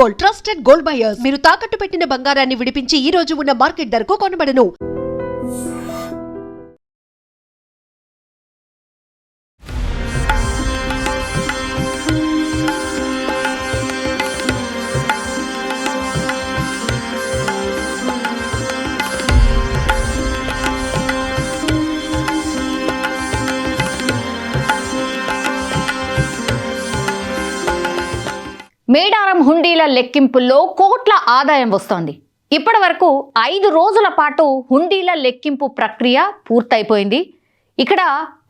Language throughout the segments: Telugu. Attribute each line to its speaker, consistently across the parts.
Speaker 1: Gold, trusted gold buyers. మీరు తాకట్టు పెట్టిన బంగారాన్ని విడిపించి ఈ రోజు ఉన్న మార్కెట్ ధరకు కొనబడను.
Speaker 2: మేడారం హుండీల లెక్కింపుల్లో కోట్ల ఆదాయం వస్తోంది. ఇప్పటి వరకు 5 రోజుల పాటు హుండీల లెక్కింపు ప్రక్రియ పూర్తయిపోయింది. ఇక్కడ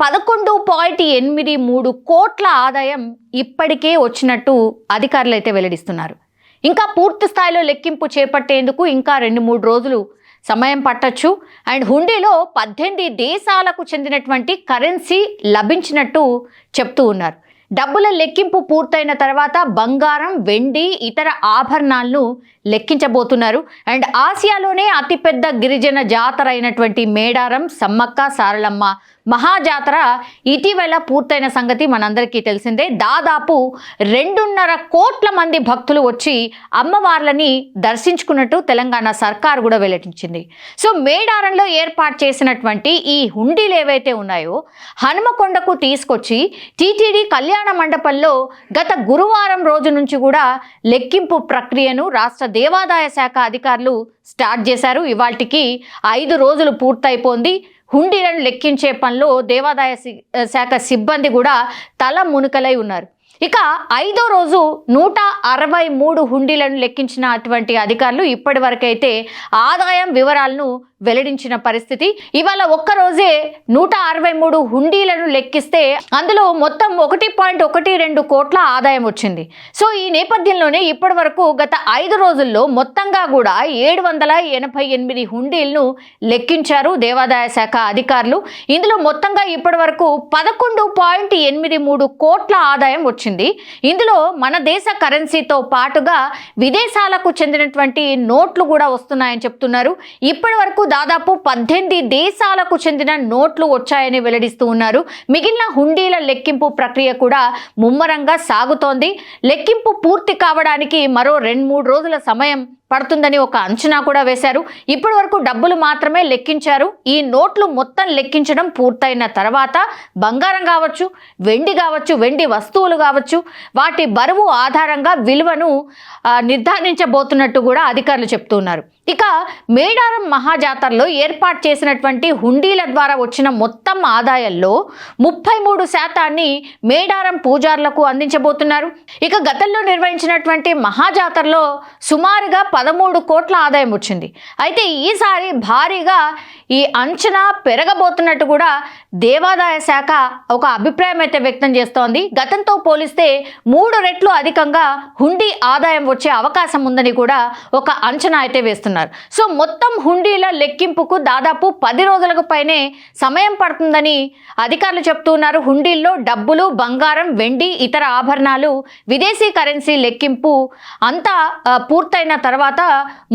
Speaker 2: 11.83 కోట్ల ఆదాయం ఇప్పటికే వచ్చినట్టు అధికారులు అయితే వెల్లడిస్తున్నారు. ఇంకా పూర్తి స్థాయిలో లెక్కింపు చేపట్టేందుకు ఇంకా 2-3 రోజులు సమయం పట్టొచ్చు. అండ్ హుండీలో 18 దేశాలకు చెందినటువంటి కరెన్సీ లభించినట్టు చెప్తూ ఉన్నారు. డబ్బుల లెక్కింపు పూర్తయిన తర్వాత బంగారం, వెండి, ఇతర ఆభరణాలను లెక్కించబోతున్నారు. అండ్ ఆసియాలోనే అతిపెద్ద గిరిజన జాతర అయినటువంటి మేడారం సమ్మక్క సారలమ్మ మహాజాతర ఇటీవల పూర్తయిన సంగతి మనందరికీ తెలిసిందే. దాదాపు 2.5 కోట్ల మంది భక్తులు వచ్చి అమ్మవార్లని దర్శించుకున్నట్టు తెలంగాణ సర్కారు కూడా వెల్లడించింది. సో మేడారంలో ఏర్పాటు చేసినటువంటి ఈ హుండీలు ఏవైతే ఉన్నాయో హనుమకొండకు తీసుకొచ్చి టీటీడీ కళ్యాణ మండపంలో గత గురువారం రోజు నుంచి కూడా లెక్కింపు ప్రక్రియను రాష్ట్ర దేవాదాయ శాఖ అధికారులు స్టార్ట్ చేశారు. ఇవాల్టికి 5 రోజులు పూర్తయిపోయింది. హుండీలను లెక్కించే పనిలో దేవాదాయ శాఖ సిబ్బంది కూడా తల మునుకలై ఉన్నారు. ఇక 5వ రోజు 163 హుండీలను లెక్కించిన అటువంటి అధికారులు ఇప్పటి వరకైతే ఆదాయం వివరాలను వెల్లడించిన పరిస్థితి. ఇవాళ ఒక్కరోజే 163 హుండీలను లెక్కిస్తే అందులో మొత్తం 1.12 కోట్ల ఆదాయం వచ్చింది. సో ఈ నేపథ్యంలోనే ఇప్పటి వరకు గత 5 రోజుల్లో మొత్తంగా కూడా 788 హుండీలను లెక్కించారు దేవాదాయ శాఖ అధికారులు. ఇందులో మొత్తంగా ఇప్పటి వరకు 11.83 కోట్ల ఆదాయం వచ్చింది. ఇందులో మన దేశ కరెన్సీతో పాటుగా విదేశాలకు చెందినటువంటి నోట్లు కూడా వస్తున్నాయని చెప్తున్నారు. ఇప్పటి వరకు దాదాపు 18 దేశాలకు చెందిన నోట్లు వచ్చాయని వెల్లడిస్తూ ఉన్నారు. మిగిలిన హుండీల లెక్కింపు ప్రక్రియ కూడా ముమ్మరంగా సాగుతోంది. లెక్కింపు పూర్తి కావడానికి మరో 2-3 రోజుల సమయం పడుతుందని ఒక అంచనా కూడా వేశారు. ఇప్పటి వరకు డబ్బులు మాత్రమే లెక్కించారు. ఈ నోట్లు మొత్తం లెక్కించడం పూర్తయిన తర్వాత బంగారం కావచ్చు, వెండి కావచ్చు, వెండి వస్తువులు కావచ్చు, వాటి బరువు ఆధారంగా విలువను నిర్ధారించబోతున్నట్టు కూడా అధికారులు చెప్తున్నారు. ఇక మేడారం మహాజాతరలో ఏర్పాటు చేసినటువంటి హుండీల ద్వారా వచ్చిన మొత్తం ఆదాయంలో 33% మేడారం పూజారులకు అందించబోతున్నారు. ఇక గతంలో నిర్వహించినటువంటి మహాజాతరలో సుమారుగా 13 కోట్ల ఆదాయం వచ్చింది. అయితే ఈసారి భారీగా ఈ అంచనా పెరగబోతున్నట్టు కూడా దేవాదాయ శాఖ ఒక అభిప్రాయం అయితే వ్యక్తం చేస్తోంది. గతంతో పోలిస్తే 3 రెట్లు అధికంగా హుండీ ఆదాయం వచ్చే అవకాశం ఉందని కూడా ఒక అంచనా అయితే వేస్తున్నారు. సో మొత్తం హుండీల లెక్కింపుకు దాదాపు 10 రోజులకు పైనే సమయం పడుతుందని అధికారులు చెప్తున్నారు. హుండీల్లో డబ్బులు, బంగారం, వెండి, ఇతర ఆభరణాలు, విదేశీ కరెన్సీ లెక్కింపు అంతా పూర్తయిన తర్వాత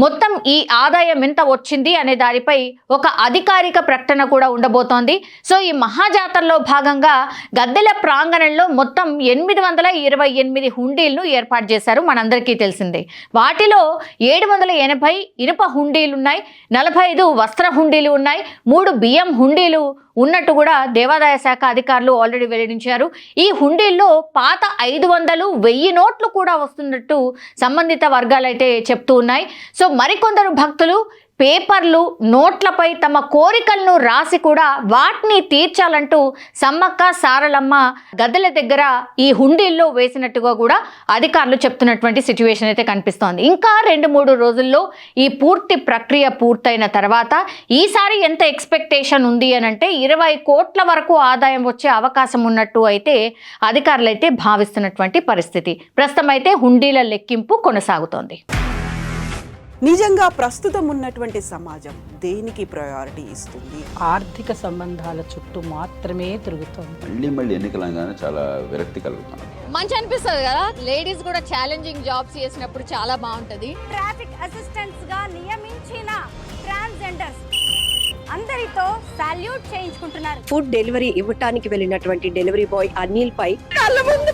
Speaker 2: మొత్తం ఈ ఆదాయం ఎంత వచ్చింది అనే దానిపై ఒక అధికారిక ప్రకటన కూడా ఉండబోతోంది. సో ఈ మహాజాతరలో భాగంగా గద్దెల ప్రాంగణంలో మొత్తం 828 హుండీలను ఏర్పాటు చేశారు. మనందరికీ తెలిసిందే. వాటిలో 780 ఇనుప హుండీలు ఉన్నాయి, 45 వస్త్ర హుండీలు ఉన్నాయి, 3 బియ్యం హుండీలు ఉన్నట్టు కూడా దేవాదాయ శాఖ అధికారులు ఆల్రెడీ వెల్లడించారు. ఈ హుండీల్లో పాత 500, 1000 నోట్లు కూడా వస్తున్నట్టు సంబంధిత వర్గాలు అయితే చెప్తూ ఉన్నాయి. సో మరికొందరు భక్తులు పేపర్లు, నోట్లపై తమ కోరికలను రాసి కూడా వాటిని తీర్చాలంటూ సమ్మక్క సారలమ్మ గద్దెల దగ్గర ఈ హుండీల్లో వేసినట్టుగా కూడా అధికారులు చెప్తున్నటువంటి సిచ్యువేషన్ అయితే కనిపిస్తోంది. ఇంకా 2-3 రోజుల్లో ఈ పూర్తి ప్రక్రియ పూర్తయిన తర్వాత ఈసారి ఎంత ఎక్స్పెక్టేషన్ ఉంది అని అంటే 20 కోట్ల వరకు ఆదాయం వచ్చే అవకాశం ఉన్నట్టు అయితే అధికారులు అయితే భావిస్తున్నటువంటి పరిస్థితి. ప్రస్తుతం అయితే హుండీల లెక్కింపు కొనసాగుతోంది.
Speaker 3: నిజంగా ప్రస్తుతం ఉన్నటువంటి సమాజం దేనికి ప్రయారిటీ ఇస్తుంది?
Speaker 4: ఆర్థిక సంబంధాల చుట్టూ మాత్రమే తిరుగుతుంది.
Speaker 5: మళ్ళీ ఎన్నికలంగానే చాలా విరక్తి కలుగుతాం.
Speaker 6: మంచి అనిపిస్తుంది కదా, లేడీస్ కూడా ఛాలెంజింగ్ జాబ్స్ చేసినప్పుడు చాలా బాగుంటది.
Speaker 7: ట్రాఫిక్ అసిస్టెంట్స్ గా నియమించిన ట్రాన్స్జెండర్స్ అందరితో సాల్యూట్ చేయించుకుంటున్నారు.
Speaker 8: ఫుడ్ డెలివరీ ఇవ్వటానికి వెళ్ళినటువంటి డెలివరీ బాయ్ అనిల్ పై కళ్ళ ముందు